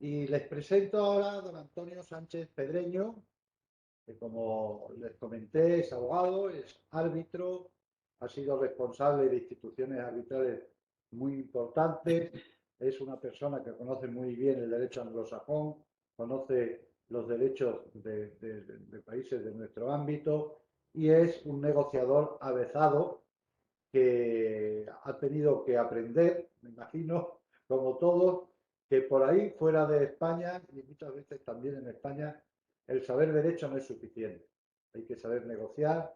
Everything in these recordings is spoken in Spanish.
Y les presento ahora a don Antonio Sánchez Pedreño, que como les comenté es abogado, es árbitro, ha sido responsable de instituciones arbitrales muy importantes, es una persona que conoce muy bien el derecho anglosajón, conoce los derechos de países de nuestro ámbito y es un negociador avezado que ha tenido que aprender, me imagino, como todos, que por ahí fuera de España y muchas veces también en España, el saber derecho no es suficiente. Hay que saber negociar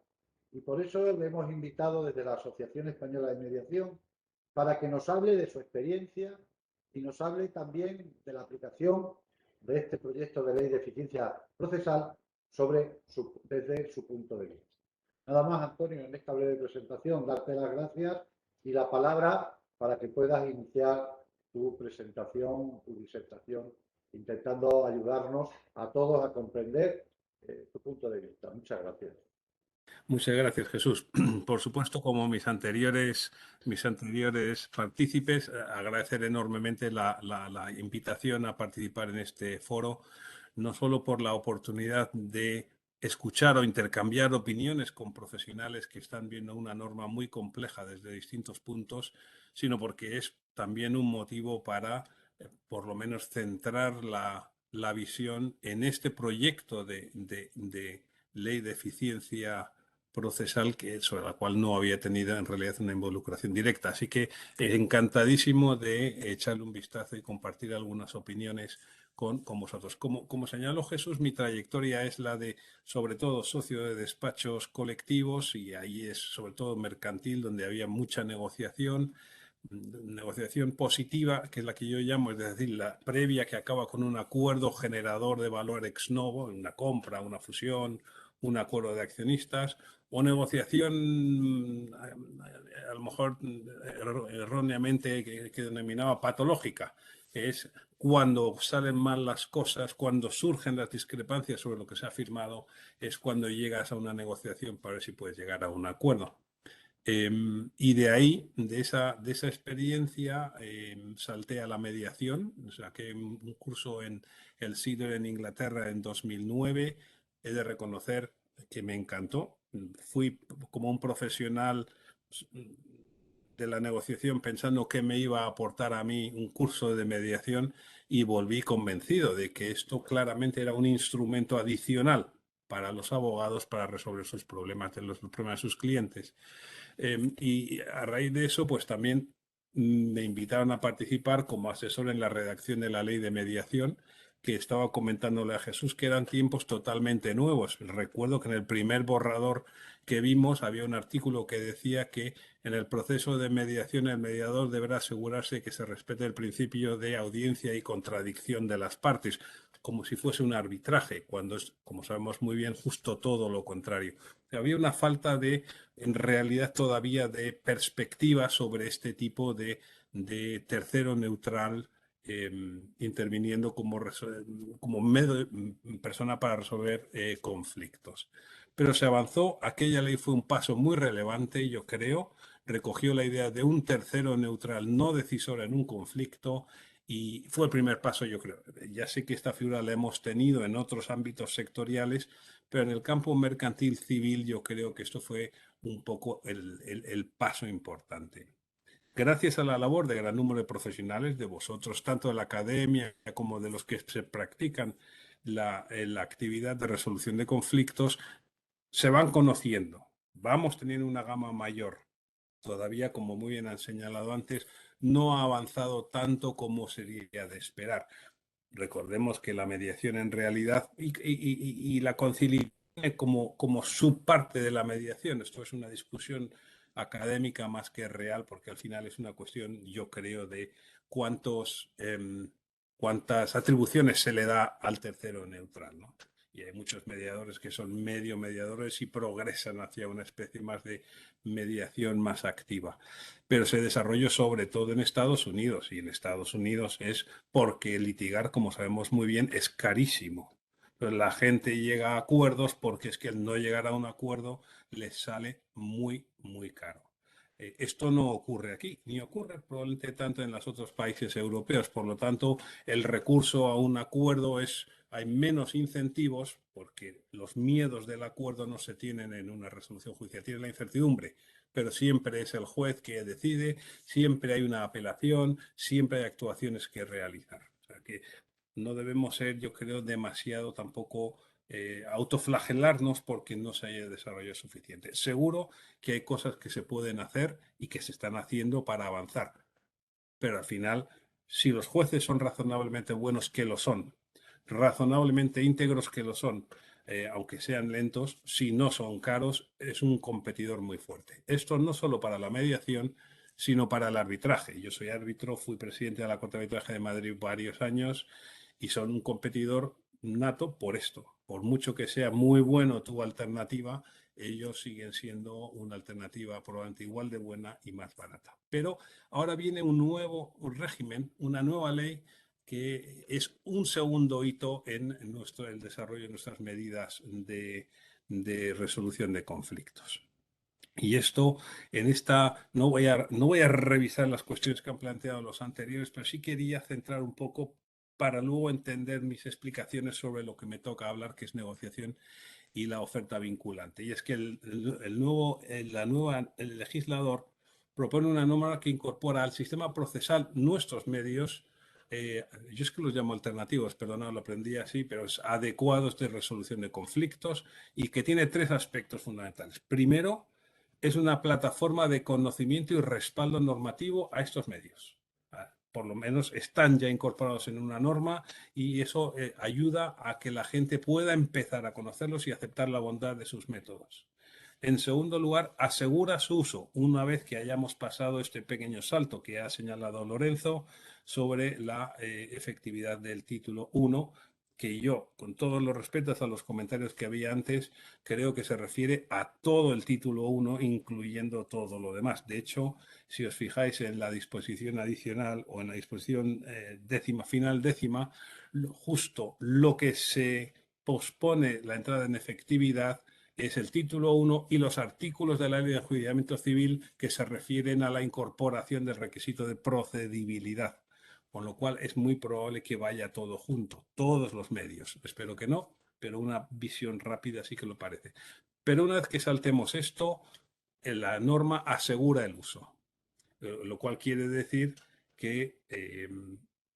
y por eso le hemos invitado desde la Asociación Española de Mediación para que nos hable de su experiencia y nos hable también de la aplicación de este proyecto de ley de eficiencia procesal desde su punto de vista. Nada más, Antonio, en esta breve presentación, darte las gracias y la palabra para que puedas iniciar tu presentación, tu disertación, intentando ayudarnos a todos a comprender tu punto de vista. Muchas gracias. Muchas gracias, Jesús. Por supuesto, como mis anteriores partícipes, agradecer enormemente la invitación a participar en este foro, no solo por la oportunidad de escuchar o intercambiar opiniones con profesionales que están viendo una norma muy compleja desde distintos puntos, sino porque es también un motivo para, por lo menos, centrar la visión en este proyecto de ley de eficiencia procesal sobre la cual no había tenido en realidad una involucración directa. Así que encantadísimo de echarle un vistazo y compartir algunas opiniones con vosotros. Como señaló Jesús, mi trayectoria es la de, sobre todo, socio de despachos colectivos y ahí es, sobre todo, mercantil, donde había mucha negociación positiva, que es la que yo llamo, es decir, la previa que acaba con un acuerdo generador de valor ex novo, una compra, una fusión, un acuerdo de accionistas, o negociación, a lo mejor erróneamente que denominaba patológica, que es cuando salen mal las cosas, cuando surgen las discrepancias sobre lo que se ha firmado, es cuando llegas a una negociación para ver si puedes llegar a un acuerdo. Y de ahí, de esa experiencia, salté a la mediación, o sea, que un curso en el CIDR en Inglaterra en 2009. He de reconocer que me encantó. Fui como un profesional de la negociación pensando que me iba a aportar a mí un curso de mediación y volví convencido de que esto claramente era un instrumento adicional para los abogados para resolver sus problemas, los problemas de sus clientes. Y a raíz de eso, pues también me invitaron a participar como asesor en la redacción de la ley de mediación, que estaba comentándole a Jesús que eran tiempos totalmente nuevos. Recuerdo que en el primer borrador que vimos había un artículo que decía que en el proceso de mediación el mediador deberá asegurarse que se respete el principio de audiencia y contradicción de las partes, como si fuese un arbitraje, cuando es, como sabemos muy bien, justo todo lo contrario. Había una falta de, en realidad, todavía de perspectiva sobre este tipo de tercero neutral interviniendo como persona para resolver conflictos. Pero se avanzó, aquella ley fue un paso muy relevante, yo creo, recogió la idea de un tercero neutral no decisor en un conflicto y fue el primer paso, yo creo. Ya sé que esta figura la hemos tenido en otros ámbitos sectoriales, pero en el campo mercantil civil yo creo que esto fue un poco el paso importante. Gracias a la labor de gran número de profesionales, de vosotros, tanto de la academia como de los que se practican la actividad de resolución de conflictos, se van conociendo. Vamos teniendo una gama mayor. Todavía, como muy bien han señalado antes, no ha avanzado tanto como sería de esperar. Recordemos que la mediación en realidad y la conciliación como subparte de la mediación, esto es una discusión académica más que real, porque al final es una cuestión, yo creo, de cuántas atribuciones se le da al tercero neutral, ¿no? Y hay muchos mediadores que son medio mediadores y progresan hacia una especie más de mediación más activa. Pero se desarrolló sobre todo en Estados Unidos, y en Estados Unidos es porque litigar, como sabemos muy bien, es carísimo. Entonces, la gente llega a acuerdos porque es que el no llegar a un acuerdo les sale muy, muy caro. Esto no ocurre aquí, ni ocurre probablemente tanto en los otros países europeos. Por lo tanto, el recurso a un acuerdo hay menos incentivos porque los miedos del acuerdo no se tienen en una resolución judicial, tienen la incertidumbre, pero siempre es el juez que decide, siempre hay una apelación, siempre hay actuaciones que realizar. O sea que no debemos ser, yo creo, demasiado tampoco autoflagelarnos porque no se haya desarrollado suficiente. Seguro que hay cosas que se pueden hacer y que se están haciendo para avanzar, pero al final, si los jueces son razonablemente buenos, que lo son, razonablemente íntegros, que lo son, aunque sean lentos, si no son caros, es un competidor muy fuerte. Esto no solo para la mediación, sino para el arbitraje. Yo soy árbitro, fui presidente de la Corte de Arbitraje de Madrid varios años y son un competidor nato por esto. Por mucho que sea muy bueno tu alternativa, ellos siguen siendo una alternativa probablemente igual de buena y más barata. Pero ahora viene un nuevo régimen, una nueva ley que es un segundo hito en el desarrollo de nuestras medidas de resolución de conflictos. Y esto, no voy a revisar las cuestiones que han planteado los anteriores, pero sí quería centrar un poco para luego entender mis explicaciones sobre lo que me toca hablar, que es negociación y la oferta vinculante. Y es que el legislador propone una norma que incorpora al sistema procesal nuestros medios, yo es que los llamo alternativos, perdonad, lo aprendí así, pero es adecuados de resolución de conflictos y que tiene tres aspectos fundamentales. Primero, es una plataforma de conocimiento y respaldo normativo a estos medios. Por lo menos están ya incorporados en una norma y eso ayuda a que la gente pueda empezar a conocerlos y aceptar la bondad de sus métodos. En segundo lugar, asegura su uso una vez que hayamos pasado este pequeño salto que ha señalado Lorenzo sobre la efectividad del título 1, que yo, con todos los respetos a los comentarios que había antes, creo que se refiere a todo el título 1, incluyendo todo lo demás. De hecho, si os fijáis en la disposición adicional o en la disposición final décima, justo lo que se pospone la entrada en efectividad es el título 1 y los artículos de la ley de enjuiciamiento civil que se refieren a la incorporación del requisito de procedibilidad, con lo cual es muy probable que vaya todo junto, todos los medios. Espero que no, pero una visión rápida sí que lo parece. Pero una vez que saltemos esto, la norma asegura el uso, lo cual quiere decir que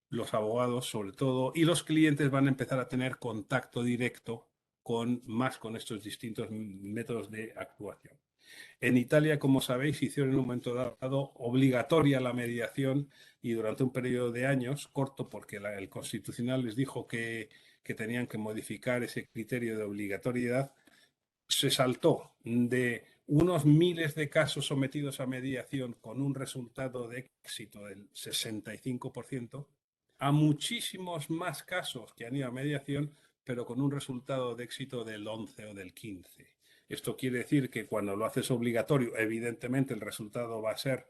los abogados, sobre todo, y los clientes van a empezar a tener contacto directo con estos distintos métodos de actuación. En Italia, como sabéis, hicieron en un momento dado obligatoria la mediación y durante un periodo de años, corto porque el Constitucional les dijo que tenían que modificar ese criterio de obligatoriedad, se saltó de unos miles de casos sometidos a mediación con un resultado de éxito del 65% a muchísimos más casos que han ido a mediación, pero con un resultado de éxito del 11 o del 15. Esto quiere decir que cuando lo haces obligatorio, evidentemente el resultado va a ser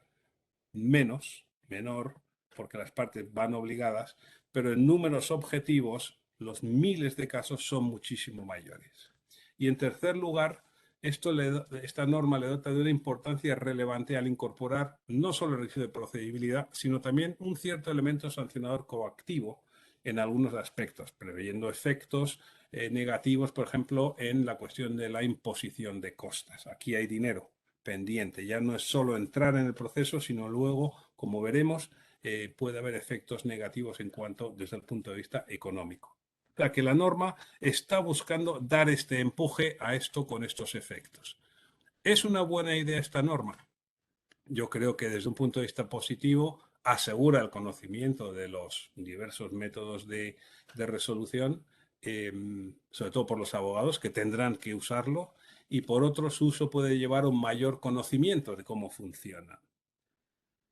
menor, porque las partes van obligadas, pero en números objetivos los miles de casos son muchísimo mayores. Y en tercer lugar, esta norma le dota de una importancia relevante al incorporar no solo el requisito de procedibilidad, sino también un cierto elemento sancionador coactivo en algunos aspectos, preveyendo efectos negativos, por ejemplo, en la cuestión de la imposición de costas. Aquí hay dinero pendiente, ya no es solo entrar en el proceso, sino luego, como veremos, puede haber efectos negativos en cuanto desde el punto de vista económico. O sea que la norma está buscando dar este empuje a esto con estos efectos. ¿Es una buena idea esta norma? Yo creo que desde un punto de vista positivo asegura el conocimiento de los diversos métodos de resolución, sobre todo por los abogados que tendrán que usarlo, y por otro su uso puede llevar a un mayor conocimiento de cómo funciona.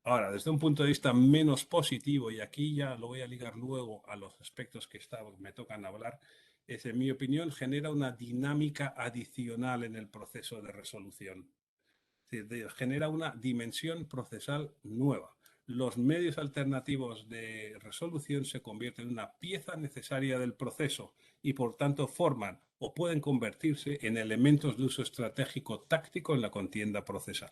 Ahora, desde un punto de vista menos positivo, y aquí ya lo voy a ligar luego a los aspectos que me tocan hablar, es, en mi opinión, genera una dinámica adicional en el proceso de resolución. Es decir, genera una dimensión procesal nueva. Los medios alternativos de resolución se convierten en una pieza necesaria del proceso y, por tanto, forman o pueden convertirse en elementos de uso estratégico táctico en la contienda procesal.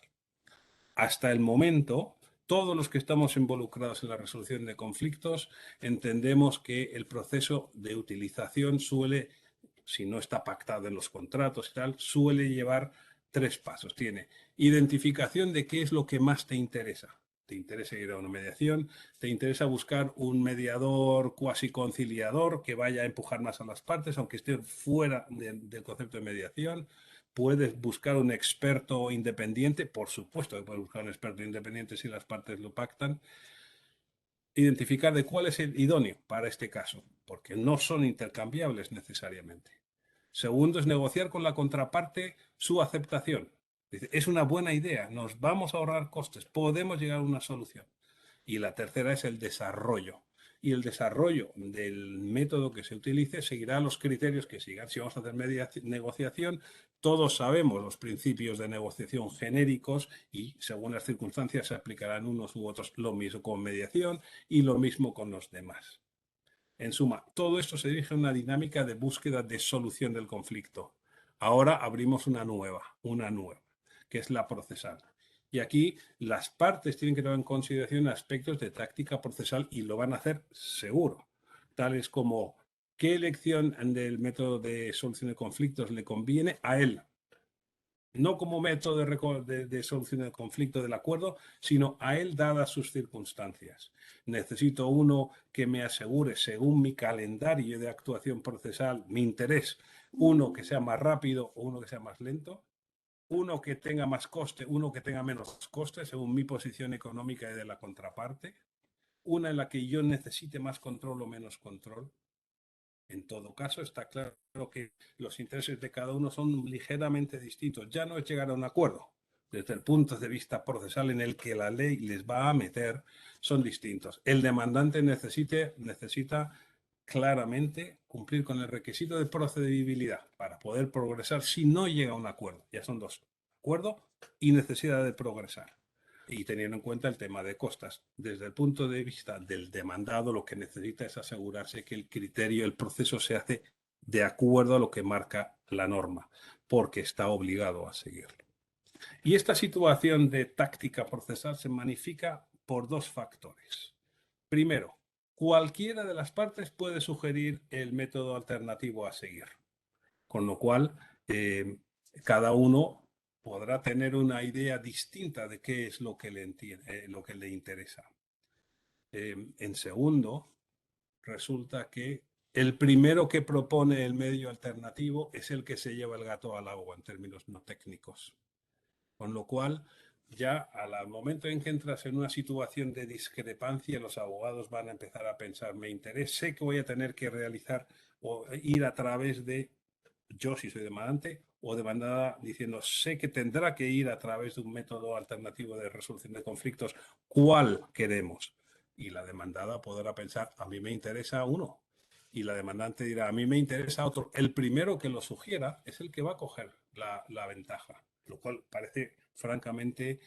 hasta el momento, todos los que estamos involucrados en la resolución de conflictos entendemos que el proceso de utilización suele, si no está pactado en los contratos y tal, suele llevar 3 pasos. Tiene identificación de qué es lo que más te interesa. Te interesa ir a una mediación, te interesa buscar un mediador cuasi conciliador que vaya a empujar más a las partes, aunque esté fuera del concepto de mediación. Puedes buscar un experto independiente, por supuesto que puedes buscar un experto independiente si las partes lo pactan. Identificar de cuál es el idóneo para este caso, porque no son intercambiables necesariamente. Segundo es negociar con la contraparte su aceptación. Dice, es una buena idea, nos vamos a ahorrar costes, podemos llegar a una solución. Y la tercera es el desarrollo. Y el desarrollo del método que se utilice seguirá los criterios que sigan. Si vamos a hacer negociación, todos sabemos los principios de negociación genéricos y según las circunstancias se aplicarán unos u otros. Lo mismo con mediación y lo mismo con los demás. En suma, todo esto se dirige a una dinámica de búsqueda de solución del conflicto. Ahora abrimos una nueva, que es la procesal. Y aquí las partes tienen que tomar en consideración aspectos de táctica procesal y lo van a hacer seguro, tales como qué elección del método de solución de conflictos le conviene a él, no como método de solución del conflicto del acuerdo, sino a él dadas sus circunstancias. Necesito uno que me asegure, según mi calendario de actuación procesal, mi interés, uno que sea más rápido o uno que sea más lento, uno que tenga más coste, uno que tenga menos coste, según mi posición económica y de la contraparte, una en la que yo necesite más control o menos control. En todo caso, está claro que los intereses de cada uno son ligeramente distintos. Ya no es llegar a un acuerdo. Desde el punto de vista procesal en el que la ley les va a meter, son distintos. El demandante necesita claramente cumplir con el requisito de procedibilidad para poder progresar si no llega a un acuerdo. Ya son dos, acuerdo y necesidad de progresar. Y teniendo en cuenta el tema de costas, desde el punto de vista del demandado, lo que necesita es asegurarse que el criterio, el proceso se hace de acuerdo a lo que marca la norma, porque está obligado a seguirlo. Y esta situación de táctica procesal se magnifica por 2 factores. Primero, cualquiera de las partes puede sugerir el método alternativo a seguir, con lo cual cada uno podrá tener una idea distinta de qué es lo que le interesa. En segundo, resulta que el primero que propone el medio alternativo es el que se lleva el gato al agua en términos no técnicos. Con lo cual, ya al momento en que entras en una situación de discrepancia, los abogados van a empezar a pensar, me interesa, sé que voy a tener que realizar o ir a través de, yo si soy demandante, o demandada diciendo, sé que tendrá que ir a través de un método alternativo de resolución de conflictos, ¿cuál queremos? Y la demandada podrá pensar, a mí me interesa uno. Y la demandante dirá, a mí me interesa otro. El primero que lo sugiera es el que va a coger la ventaja, lo cual parece francamente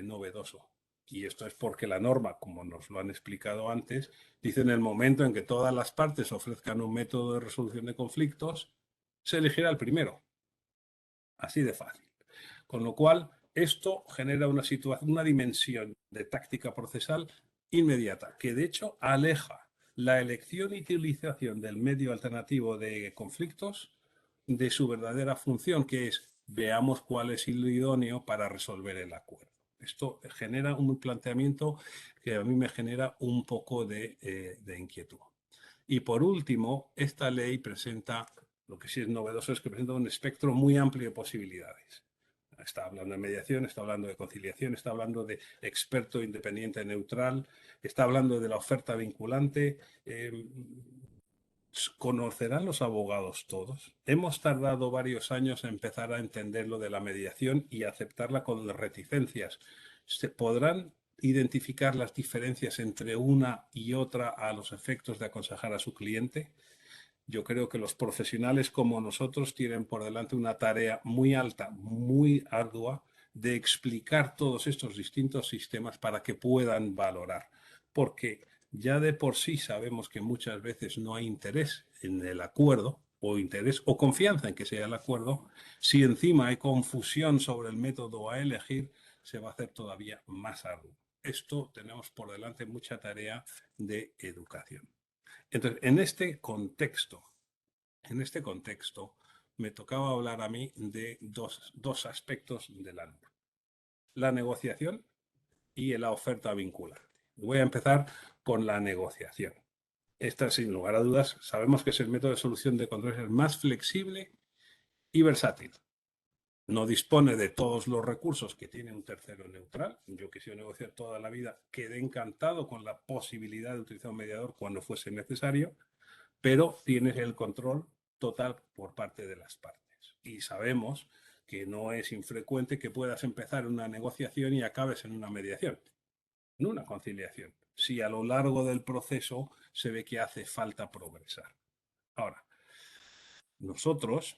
novedoso. Y esto es porque la norma, como nos lo han explicado antes, dice en el momento en que todas las partes ofrezcan un método de resolución de conflictos, se elegirá el primero. Así de fácil. Con lo cual, esto genera una situación, una dimensión de táctica procesal inmediata, que de hecho aleja la elección y utilización del medio alternativo de conflictos de su verdadera función, que es veamos cuál es el idóneo para resolver el acuerdo. Esto genera un planteamiento que a mí me genera un poco de inquietud. Y por último, esta ley presenta, lo que sí es novedoso es que presenta un espectro muy amplio de posibilidades. Está hablando de mediación, está hablando de conciliación, está hablando de experto independiente neutral, está hablando de la oferta vinculante. ¿Conocerán los abogados todos? Hemos tardado varios años en empezar a entender lo de la mediación y aceptarla con reticencias. ¿Se podrán identificar las diferencias entre una y otra a los efectos de aconsejar a su cliente? Yo creo que los profesionales como nosotros tienen por delante una tarea muy alta, muy ardua, de explicar todos estos distintos sistemas para que puedan valorar. Porque ya de por sí sabemos que muchas veces no hay interés en el acuerdo o interés o confianza en que sea el acuerdo. Si encima hay confusión sobre el método a elegir, se va a hacer todavía más arduo. Esto tenemos por delante mucha tarea de educación. Entonces, en este contexto, me tocaba hablar a mí de dos aspectos de la norma: la negociación y la oferta vinculante. Voy a empezar con la negociación. Esta, sin lugar a dudas, sabemos que es el método de solución de controversias más flexible y versátil. No dispone de todos los recursos que tiene un tercero neutral. Yo que he sido negociar toda la vida, quedé encantado con la posibilidad de utilizar un mediador cuando fuese necesario, pero tienes el control total por parte de las partes. Y sabemos que no es infrecuente que puedas empezar una negociación y acabes en una mediación, en una conciliación, si a lo largo del proceso se ve que hace falta progresar. Ahora, nosotros,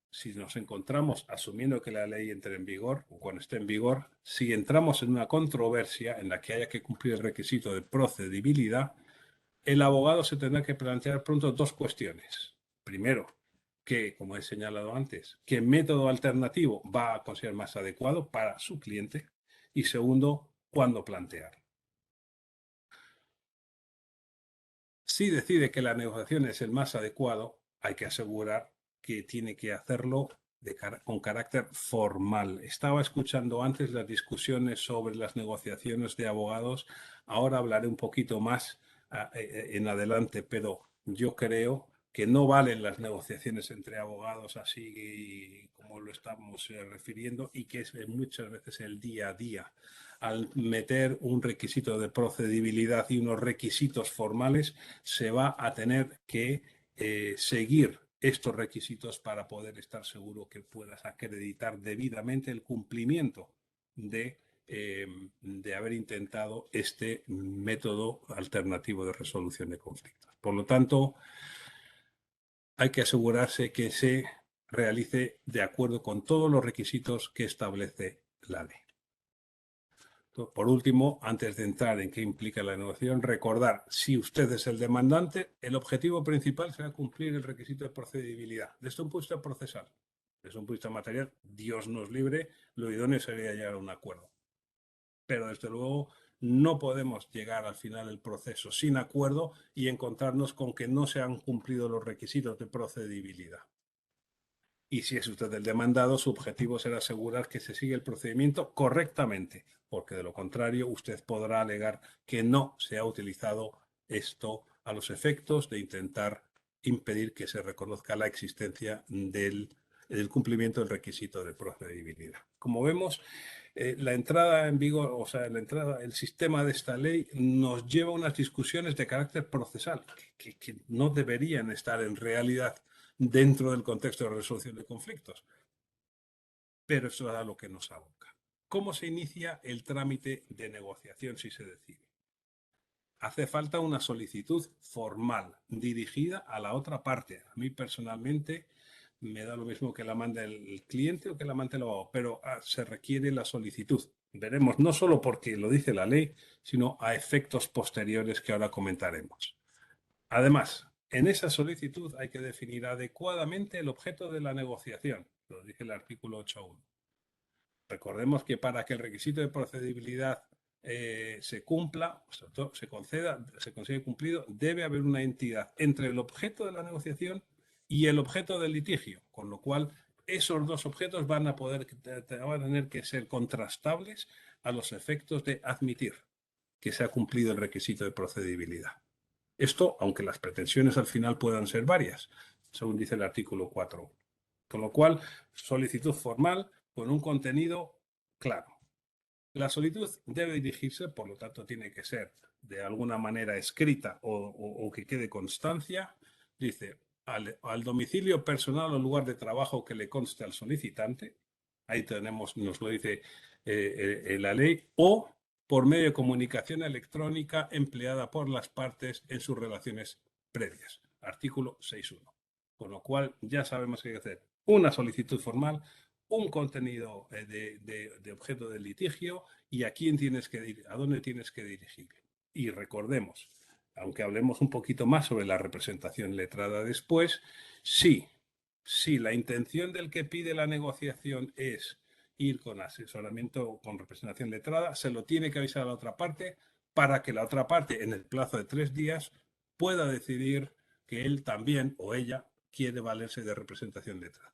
si nos encontramos, asumiendo que la ley entre en vigor o cuando esté en vigor, si entramos en una controversia en la que haya que cumplir el requisito de procedibilidad, el abogado se tendrá que plantear pronto dos cuestiones. Primero, que, como he señalado antes, qué método alternativo va a considerar más adecuado para su cliente. Y segundo, cuándo plantear. Si decide que la negociación es el más adecuado, hay que asegurar que tiene que hacerlo con carácter formal. Estaba escuchando antes las discusiones sobre las negociaciones de abogados. Ahora hablaré un poquito más en adelante, pero yo creo que no valen las negociaciones entre abogados así como lo estamos refiriendo, y que es muchas veces el día a día. Al meter un requisito de procedibilidad y unos requisitos formales, se va a tener que seguir estos requisitos para poder estar seguro que puedas acreditar debidamente el cumplimiento de haber intentado este método alternativo de resolución de conflictos. Por lo tanto, hay que asegurarse que se realice de acuerdo con todos los requisitos que establece la ley. Por último, antes de entrar en qué implica la negociación, recordar: si usted es el demandante, el objetivo principal será cumplir el requisito de procedibilidad. Desde un punto de vista procesal, desde un punto de vista material, Dios nos libre, lo idóneo sería llegar a un acuerdo. Pero desde luego no podemos llegar al final del proceso sin acuerdo y encontrarnos con que no se han cumplido los requisitos de procedibilidad. Y si es usted el demandado, su objetivo será asegurar que se sigue el procedimiento correctamente, porque de lo contrario usted podrá alegar que no se ha utilizado esto a los efectos de intentar impedir que se reconozca la existencia del cumplimiento del requisito de procedibilidad. Como vemos, la entrada en vigor, o sea, el sistema de esta ley nos lleva a unas discusiones de carácter procesal que no deberían estar en realidad dentro del contexto de resolución de conflictos. Pero eso es a lo que nos aboca. ¿Cómo se inicia el trámite de negociación si se decide? Hace falta una solicitud formal dirigida a la otra parte. A mí personalmente me da lo mismo que la mande el cliente o que la mande el abogado, pero se requiere la solicitud. Veremos, no solo porque lo dice la ley, sino a efectos posteriores que ahora comentaremos. Además, en esa solicitud hay que definir adecuadamente el objeto de la negociación, lo dice el artículo 8.1. Recordemos que para que el requisito de procedibilidad se cumpla, se consigue cumplido, debe haber una entidad entre el objeto de la negociación y el objeto del litigio, con lo cual esos dos objetos van a tener que ser contrastables a los efectos de admitir que se ha cumplido el requisito de procedibilidad. Esto, aunque las pretensiones al final puedan ser varias, según dice el artículo 4. Con lo cual, solicitud formal con un contenido claro. La solicitud debe dirigirse, por lo tanto, tiene que ser de alguna manera escrita o que quede constancia. Dice: al domicilio personal o lugar de trabajo que le conste al solicitante. Ahí tenemos, nos lo dice la ley, o por medio de comunicación electrónica empleada por las partes en sus relaciones previas. Artículo 6.1. Con lo cual ya sabemos que hay que hacer una solicitud formal, un contenido de objeto del litigio y a dónde tienes que dirigir. Y recordemos, aunque hablemos un poquito más sobre la representación letrada después, si la intención del que pide la negociación es ir con asesoramiento o con representación letrada, se lo tiene que avisar a la otra parte para que la otra parte, en el plazo de 3 días, pueda decidir que él también o ella quiere valerse de representación letrada.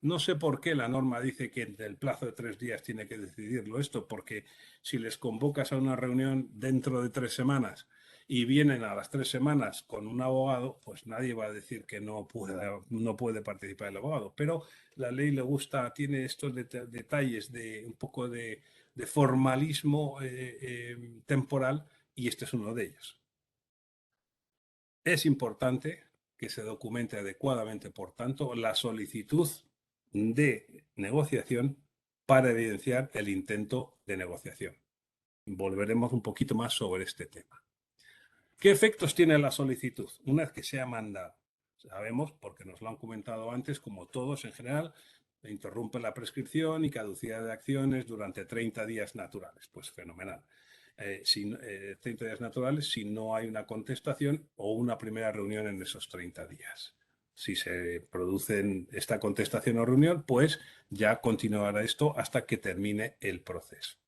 No sé por qué la norma dice que en el plazo de 3 días tiene que decidirlo esto, porque si les convocas a una reunión dentro de 3 semanas y vienen a las 3 semanas con un abogado, pues nadie va a decir que no puede participar el abogado. Pero la ley le gusta, tiene estos detalles de un poco de formalismo temporal, y este es uno de ellos. Es importante que se documente adecuadamente, por tanto, la solicitud de negociación para evidenciar el intento de negociación. Volveremos un poquito más sobre este tema. ¿Qué efectos tiene la solicitud una vez que sea mandada? Sabemos, porque nos lo han comentado antes, como todos en general, interrumpe la prescripción y caducidad de acciones durante 30 días naturales. Pues fenomenal. 30 días naturales si no hay una contestación o una primera reunión en esos 30 días. Si se produce esta contestación o reunión, pues ya continuará esto hasta que termine el proceso.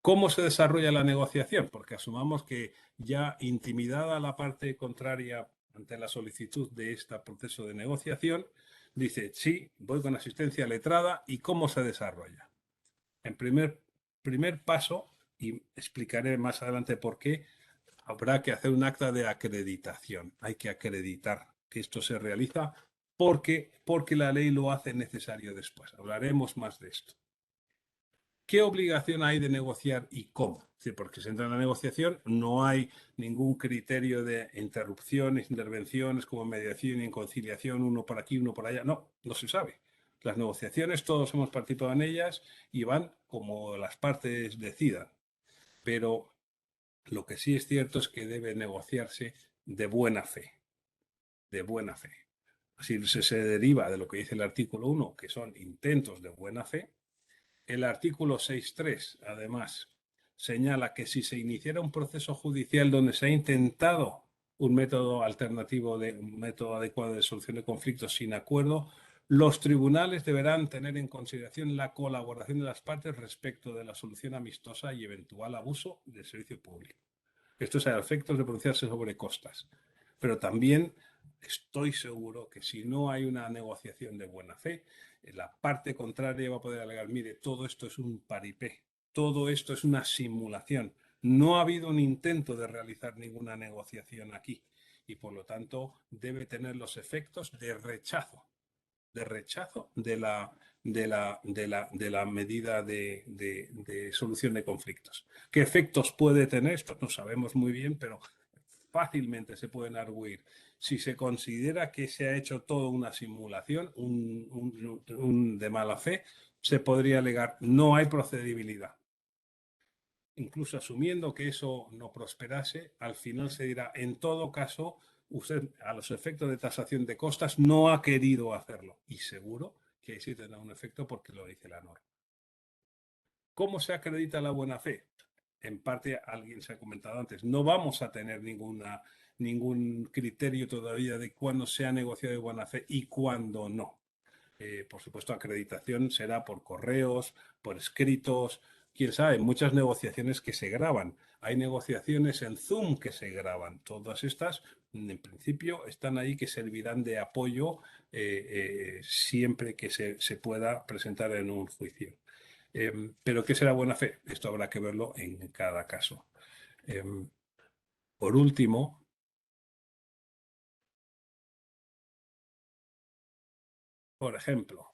¿Cómo se desarrolla la negociación? Porque asumamos que ya intimidada la parte contraria ante la solicitud de este proceso de negociación, dice, sí, voy con asistencia letrada. ¿Y cómo se desarrolla? En primer paso, y explicaré más adelante por qué, habrá que hacer un acta de acreditación. Hay que acreditar que esto se realiza porque la ley lo hace necesario después. Hablaremos más de esto. ¿Qué obligación hay de negociar y cómo? Sí, porque se entra en la negociación, no hay ningún criterio de interrupciones, intervenciones como mediación y conciliación, uno por aquí, uno por allá. No, no se sabe. Las negociaciones, todos hemos participado en ellas y van como las partes decidan. Pero lo que sí es cierto es que debe negociarse de buena fe. De buena fe. Así se deriva de lo que dice el artículo 1, que son intentos de buena fe. El artículo 6.3, además, señala que si se iniciara un proceso judicial donde se ha intentado un método alternativo, un método adecuado de solución de conflictos sin acuerdo, los tribunales deberán tener en consideración la colaboración de las partes respecto de la solución amistosa y eventual abuso del servicio público. Esto es a efectos de pronunciarse sobre costas. Pero también estoy seguro que si no hay una negociación de buena fe, la parte contraria va a poder alegar, mire, todo esto es un paripé, todo esto es una simulación. No ha habido un intento de realizar ninguna negociación aquí y por lo tanto debe tener los efectos de rechazo de la medida de solución de conflictos. ¿Qué efectos puede tener esto? No sabemos muy bien, pero fácilmente se pueden arguir. Si se considera que se ha hecho toda una simulación, de mala fe, se podría alegar no hay procedibilidad. Incluso asumiendo que eso no prosperase, al final se dirá, en todo caso, usted a los efectos de tasación de costas no ha querido hacerlo. Y seguro que ahí sí tendrá un efecto porque lo dice la norma. ¿Cómo se acredita la buena fe? En parte, alguien se ha comentado antes, no vamos a tener ningún criterio todavía de cuándo se ha negociado de buena fe y cuándo no. Por supuesto, acreditación será por correos, por escritos, quién sabe, muchas negociaciones que se graban. Hay negociaciones en Zoom que se graban. Todas estas, en principio, están ahí que servirán de apoyo siempre que se pueda presentar en un juicio. Pero ¿qué será buena fe? Esto habrá que verlo en cada caso. Por último, por ejemplo,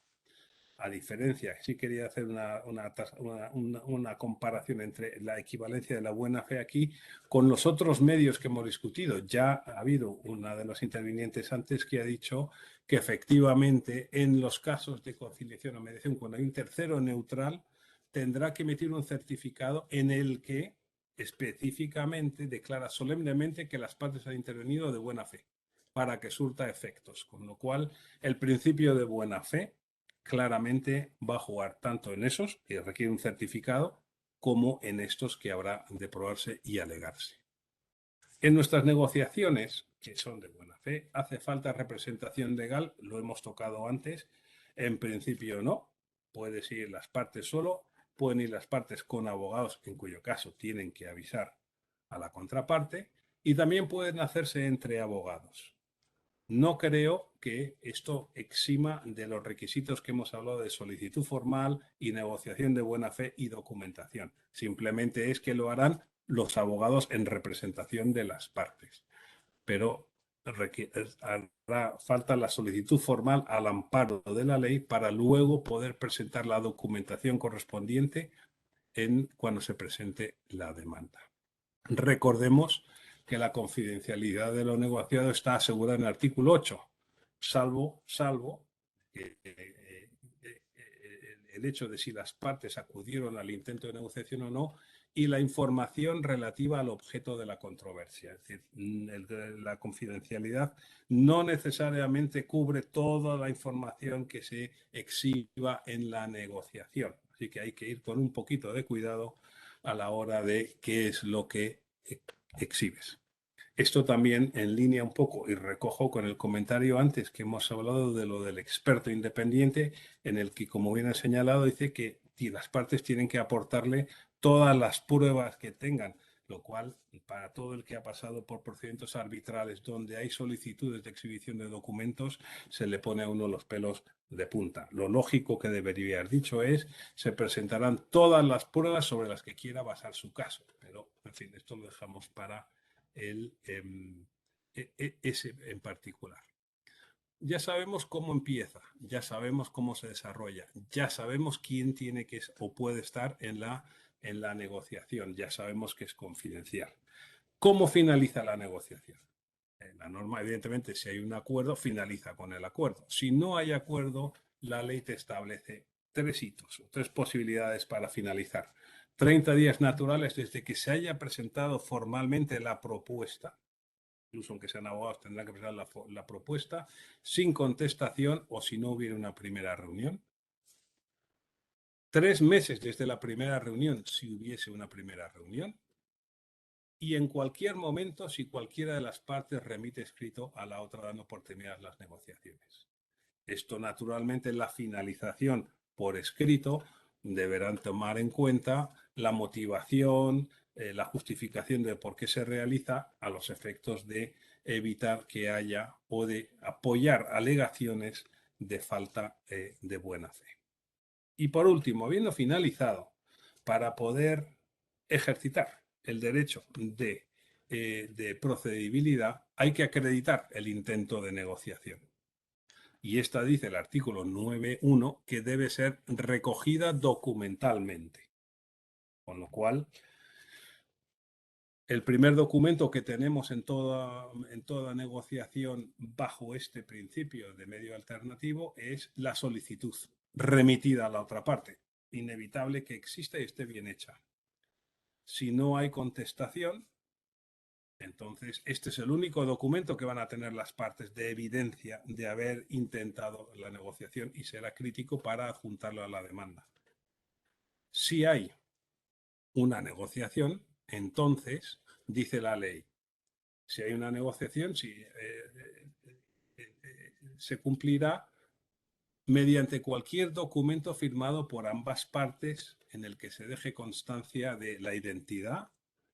a diferencia, sí quería hacer una comparación entre la equivalencia de la buena fe aquí con los otros medios que hemos discutido. Ya ha habido una de los intervinientes antes que ha dicho que efectivamente en los casos de conciliación o mediación, cuando hay un tercero neutral, tendrá que emitir un certificado en el que específicamente declara solemnemente que las partes han intervenido de buena fe para que surta efectos. Con lo cual, el principio de buena fe claramente va a jugar tanto en esos, que requiere un certificado, como en estos que habrá de probarse y alegarse. En nuestras negociaciones, que son de buena fe, hace falta representación legal, lo hemos tocado antes, en principio no, Pueden ir las partes solo, pueden ir las partes con abogados, en cuyo caso tienen que avisar a la contraparte, y también pueden hacerse entre abogados. No creo que esto exima de los requisitos que hemos hablado de solicitud formal y negociación de buena fe y documentación. Simplemente es que lo harán los abogados en representación de las partes. Pero hará falta la solicitud formal al amparo de la ley para luego poder presentar la documentación correspondiente cuando se presente la demanda. Recordemos que la confidencialidad de lo negociado está asegurada en el artículo 8, salvo el hecho de si las partes acudieron al intento de negociación o no, y la información relativa al objeto de la controversia. Es decir, la confidencialidad no necesariamente cubre toda la información que se exhiba en la negociación. Así que hay que ir con un poquito de cuidado a la hora de qué es lo que exhibes. Esto también en línea un poco, y recojo con el comentario antes que hemos hablado de lo del experto independiente, en el que, como bien ha señalado, dice que las partes tienen que aportarle todas las pruebas que tengan, lo cual, para todo el que ha pasado por procedimientos arbitrales donde hay solicitudes de exhibición de documentos, se le pone a uno los pelos de punta. Lo lógico que debería haber dicho es: se presentarán todas las pruebas sobre las que quiera basar su caso. Pero, en fin, esto lo dejamos para ese en particular. Ya sabemos cómo empieza, ya sabemos cómo se desarrolla, ya sabemos quién tiene que o puede estar en la negociación, ya sabemos que es confidencial. ¿Cómo finaliza la negociación? La norma, evidentemente, si hay un acuerdo, finaliza con el acuerdo. Si no hay acuerdo, la ley te establece 3 hitos, 3 posibilidades para finalizar. 30 días naturales desde que se haya presentado formalmente la propuesta. Incluso aunque sean abogados, tendrán que presentar la propuesta sin contestación o si no hubiera una primera reunión. 3 meses desde la primera reunión, si hubiese una primera reunión. Y en cualquier momento, si cualquiera de las partes remite escrito a la otra dando por terminadas las negociaciones. Esto, naturalmente, en la finalización por escrito deberán tomar en cuenta la motivación, la justificación de por qué se realiza, a los efectos de evitar que haya o de apoyar alegaciones de falta de buena fe. Y por último, habiendo finalizado, para poder ejercitar el derecho de procedibilidad, hay que acreditar el intento de negociación. Y esta dice el artículo 9.1 que debe ser recogida documentalmente. Con lo cual, el primer documento que tenemos en toda negociación bajo este principio de medio alternativo es la solicitud remitida a la otra parte. Inevitable que exista y esté bien hecha. Si no hay contestación, entonces este es el único documento que van a tener las partes de evidencia de haber intentado la negociación y será crítico para adjuntarlo a la demanda. Si hay una negociación, entonces, dice la ley, si hay una negociación, se cumplirá mediante cualquier documento firmado por ambas partes en el que se deje constancia de la identidad,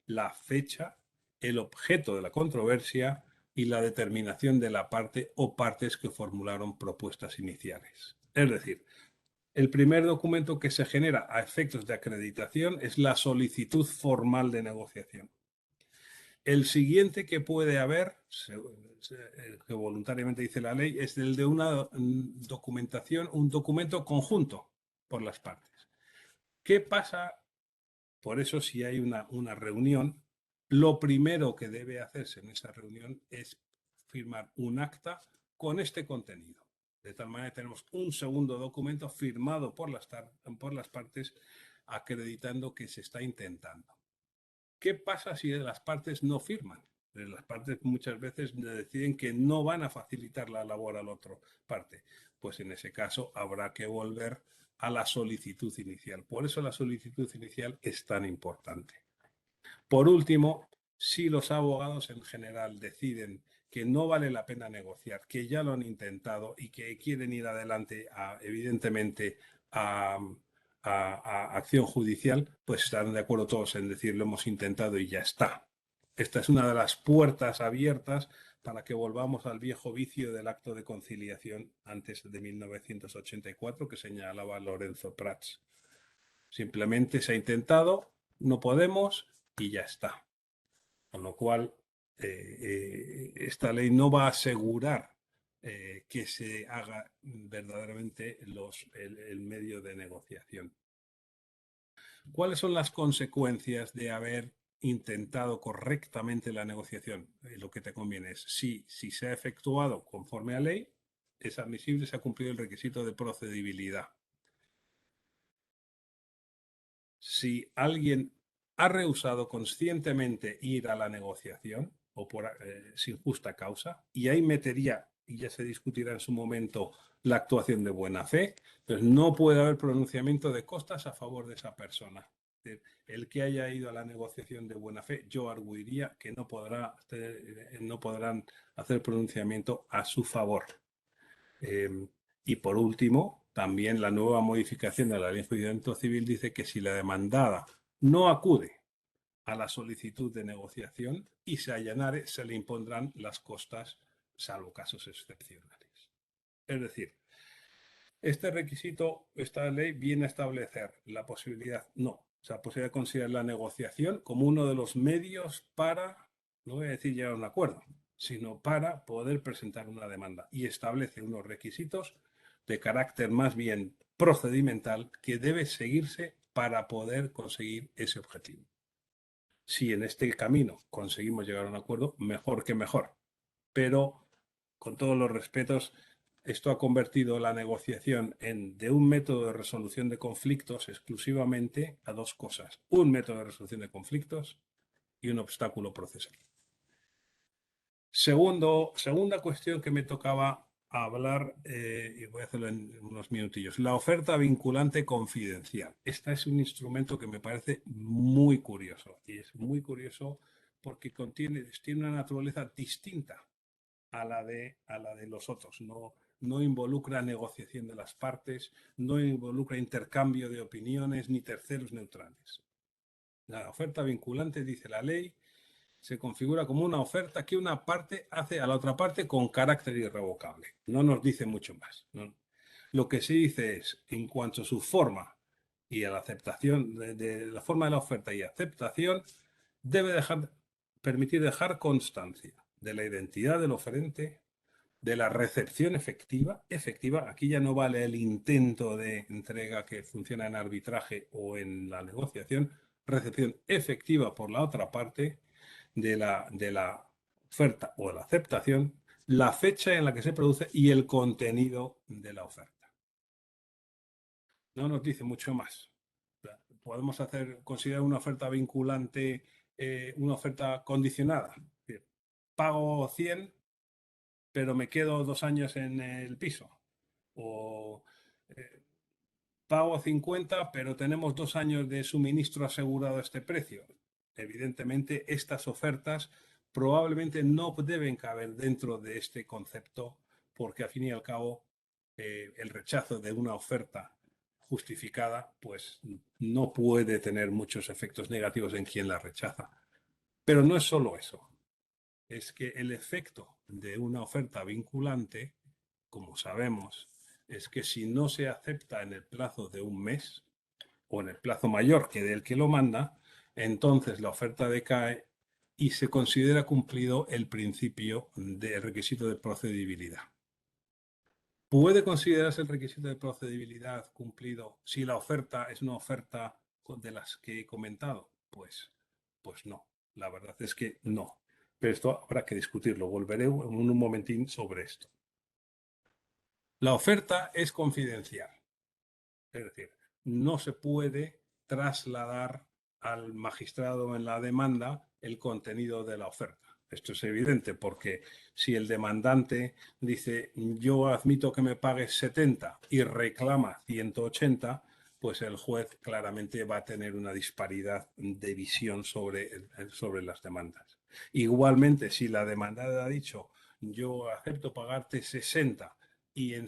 la fecha, el objeto de la controversia y la determinación de la parte o partes que formularon propuestas iniciales. Es decir, el primer documento que se genera a efectos de acreditación es la solicitud formal de negociación. El siguiente que puede haber, que voluntariamente dice la ley, es el de una documentación, un documento conjunto por las partes. ¿Qué pasa? Por eso, si hay una reunión, lo primero que debe hacerse en esa reunión es firmar un acta con este contenido. De tal manera que tenemos un segundo documento firmado por las partes acreditando que se está intentando. ¿Qué pasa si las partes no firman? Las partes muchas veces deciden que no van a facilitar la labor a la otra parte. Pues en ese caso habrá que volver a la solicitud inicial. Por eso la solicitud inicial es tan importante. Por último, si los abogados en general deciden que no vale la pena negociar, que ya lo han intentado y que quieren ir adelante evidentemente a acción judicial, pues estarán de acuerdo todos en decir lo hemos intentado y ya está. Esta es una de las puertas abiertas para que volvamos al viejo vicio del acto de conciliación antes de 1984 que señalaba Lorenzo Prats. Simplemente se ha intentado, no podemos y ya está. Con lo cual, esta ley no va a asegurar que se haga verdaderamente el medio de negociación. ¿Cuáles son las consecuencias de haber intentado correctamente la negociación? Lo que te conviene es, si se ha efectuado conforme a ley, es admisible, se ha cumplido el requisito de procedibilidad. Si alguien ha rehusado conscientemente ir a la negociación o sin justa causa, y ahí metería, y ya se discutirá en su momento, la actuación de buena fe, pues no puede haber pronunciamiento de costas a favor de esa persona. El que haya ido a la negociación de buena fe, yo arguiría que no podrán hacer pronunciamiento a su favor. Y por último, también la nueva modificación de la Ley de Enjuiciamiento Civil dice que si la demandada no acude a la solicitud de negociación y se allanare, se le impondrán las costas, salvo casos excepcionales. Es decir, este requisito, esta ley viene a establecer la posibilidad, la posibilidad de considerar la negociación como uno de los medios para, no voy a decir llegar a un acuerdo, sino para poder presentar una demanda, y establece unos requisitos de carácter más bien procedimental que debe seguirse para poder conseguir ese objetivo. Si en este camino conseguimos llegar a un acuerdo, mejor que mejor. Pero, con todos los respetos, esto ha convertido la negociación de un método de resolución de conflictos exclusivamente a dos cosas: un método de resolución de conflictos y un obstáculo procesal. Segunda cuestión que me tocaba hablar, y voy a hacerlo en unos minutillos: la oferta vinculante confidencial. Este es un instrumento que me parece muy curioso, y es muy curioso porque tiene una naturaleza distinta a la de los otros. No involucra negociación de las partes, no involucra intercambio de opiniones ni terceros neutrales. La oferta vinculante, dice la ley, se configura como una oferta que una parte hace a la otra parte con carácter irrevocable. No nos dice mucho más, ¿no? Lo que sí dice es, en cuanto a su forma y a la aceptación, de la forma de la oferta y aceptación, debe permitir dejar constancia de la identidad del oferente, de la recepción efectiva, aquí ya no vale el intento de entrega que funciona en arbitraje o en la negociación, recepción efectiva por la otra parte de la oferta o la aceptación, la fecha en la que se produce y el contenido de la oferta. No nos dice mucho más. Podemos considerar una oferta vinculante una oferta condicionada. Pago 100, pero me quedo 2 años en el piso. O pago 50, pero tenemos 2 años de suministro asegurado a este precio. Evidentemente, estas ofertas probablemente no deben caber dentro de este concepto, porque al fin y al cabo el rechazo de una oferta justificada pues no puede tener muchos efectos negativos en quien la rechaza. Pero no es solo eso. Es que el efecto de una oferta vinculante, como sabemos, es que si no se acepta en el plazo de un mes o en el plazo mayor que del que lo manda, entonces la oferta decae y se considera cumplido el principio del requisito de procedibilidad. ¿Puede considerarse el requisito de procedibilidad cumplido si la oferta es una oferta de las que he comentado? Pues no, la verdad es que no. Pero esto habrá que discutirlo. Volveré en un momentín sobre esto. La oferta es confidencial. Es decir, no se puede trasladar al magistrado en la demanda el contenido de la oferta. Esto es evidente porque si el demandante dice yo admito que me pagues 70 y reclama 180, pues el juez claramente va a tener una disparidad de visión sobre las demandas. Igualmente, si la demandada ha dicho yo acepto pagarte 60 y en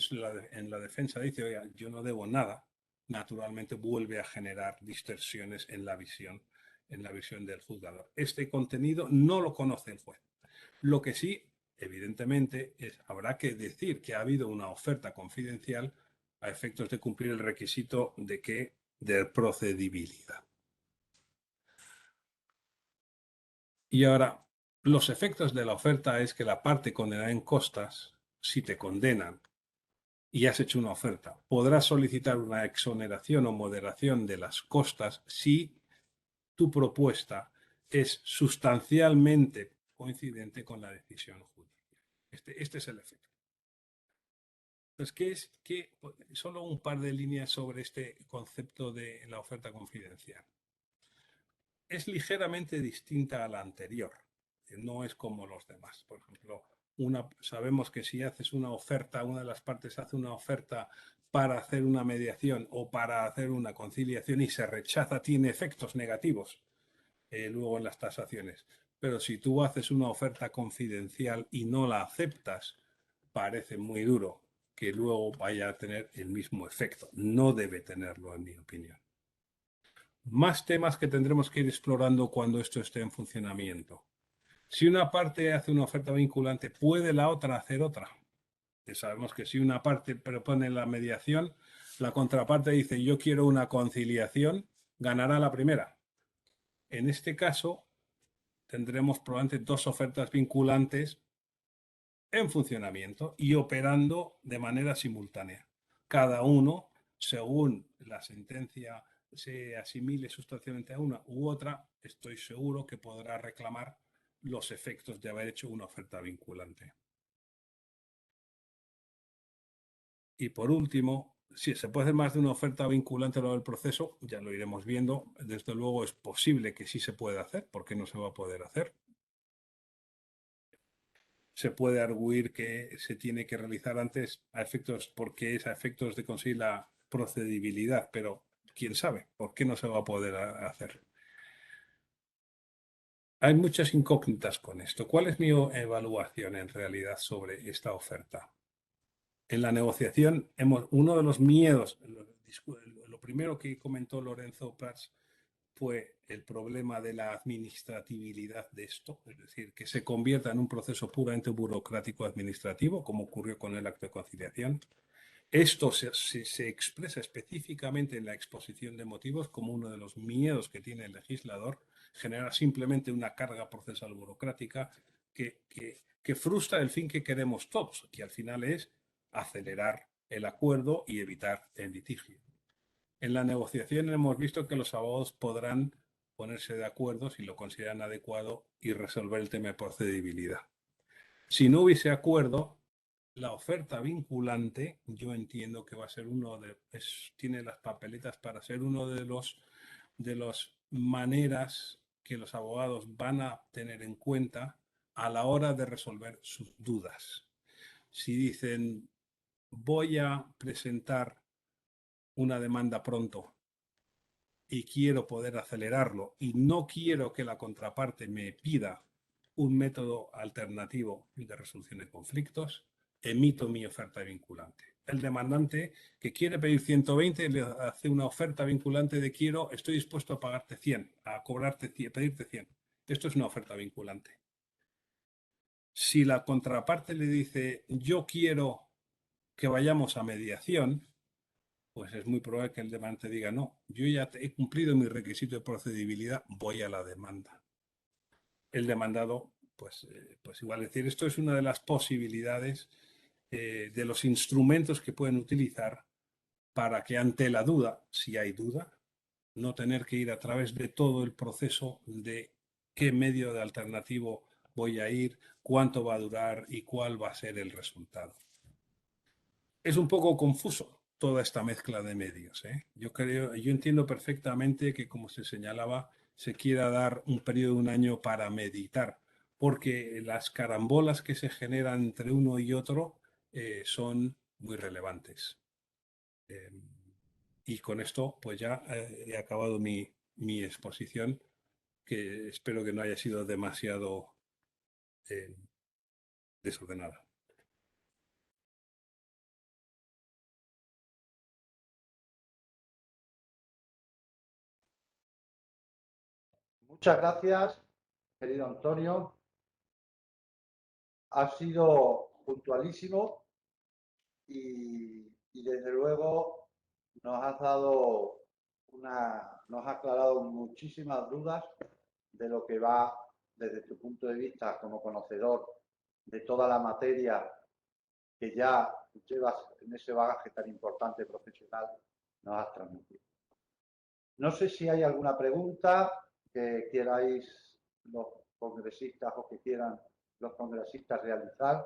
la defensa dice, oiga, yo no debo nada, naturalmente vuelve a generar distorsiones en la visión del juzgador. Este contenido no lo conoce el juez. Lo que sí, evidentemente, habrá que decir que ha habido una oferta confidencial a efectos de cumplir el requisito de procedibilidad. Y ahora, los efectos de la oferta es que la parte condenada en costas, si te condenan y has hecho una oferta, podrás solicitar una exoneración o moderación de las costas si tu propuesta es sustancialmente coincidente con la decisión judicial. Este es el efecto. Entonces, solo un par de líneas sobre este concepto de la oferta confidencial. Es ligeramente distinta a la anterior. No es como los demás. Por ejemplo, sabemos que si haces una oferta, una de las partes hace una oferta para hacer una mediación o para hacer una conciliación y se rechaza, tiene efectos negativos luego en las tasaciones. Pero si tú haces una oferta confidencial y no la aceptas, parece muy duro que luego vaya a tener el mismo efecto. No debe tenerlo, en mi opinión. Más temas que tendremos que ir explorando cuando esto esté en funcionamiento. Si una parte hace una oferta vinculante, ¿puede la otra hacer otra? Sabemos que si una parte propone la mediación, la contraparte dice yo quiero una conciliación, ganará la primera. En este caso, tendremos probablemente dos ofertas vinculantes en funcionamiento y operando de manera simultánea. Cada uno, según la sentencia se asimile sustancialmente a una u otra, estoy seguro que podrá reclamar los efectos de haber hecho una oferta vinculante. Y por último, si se puede hacer más de una oferta vinculante a lo del proceso, ya lo iremos viendo. Desde luego es posible que sí se pueda hacer, porque no se va a poder hacer. Se puede arguir que se tiene que realizar antes a efectos, porque es a efectos de conseguir la procedibilidad, pero quién sabe por qué no se va a poder hacer. Hay muchas incógnitas con esto. ¿Cuál es mi evaluación en realidad sobre esta oferta? En la negociación, uno de los miedos, lo primero que comentó Lorenzo Prats fue el problema de la administratibilidad de esto, es decir, que se convierta en un proceso puramente burocrático administrativo, como ocurrió con el acto de conciliación. Esto se expresa específicamente en la exposición de motivos como uno de los miedos que tiene el legislador, generar simplemente una carga procesal burocrática que frustra el fin que queremos todos, que al final es acelerar el acuerdo y evitar el litigio. En la negociación hemos visto que los abogados podrán ponerse de acuerdo si lo consideran adecuado y resolver el tema de procedibilidad. Si no hubiese acuerdo, la oferta vinculante, yo entiendo que va a ser tiene las papeletas para ser uno de las maneras que los abogados van a tener en cuenta a la hora de resolver sus dudas. Si dicen, voy a presentar una demanda pronto y quiero poder acelerarlo y no quiero que la contraparte me pida un método alternativo de resolución de conflictos, emito mi oferta vinculante. El demandante que quiere pedir 120 le hace una oferta vinculante de estoy dispuesto a pagarte 100, a cobrarte 100, pedirte 100. Esto es una oferta vinculante. Si la contraparte le dice yo quiero que vayamos a mediación, pues es muy probable que el demandante diga no, yo ya he cumplido mi requisito de procedibilidad, voy a la demanda. El demandado, pues igual decir, esto es una de las posibilidades de los instrumentos que pueden utilizar para que ante la duda, si hay duda, no tener que ir a través de todo el proceso de qué medio de alternativo voy a ir, cuánto va a durar y cuál va a ser el resultado. Es un poco confuso toda esta mezcla de medios. Yo entiendo perfectamente que, como se señalaba, se quiera dar un periodo de un año para meditar, porque las carambolas que se generan entre uno y otro son muy relevantes. Y con esto, pues ya he acabado mi exposición, que espero que no haya sido demasiado desordenada. Muchas gracias, querido Antonio. Ha sido puntualísimo y desde luego nos has dado nos has aclarado muchísimas dudas de lo que va desde tu punto de vista como conocedor de toda la materia que ya llevas en ese bagaje tan importante profesional, nos has transmitido. No sé si hay alguna pregunta que queráis los congresistas o que quieran los congresistas realizar.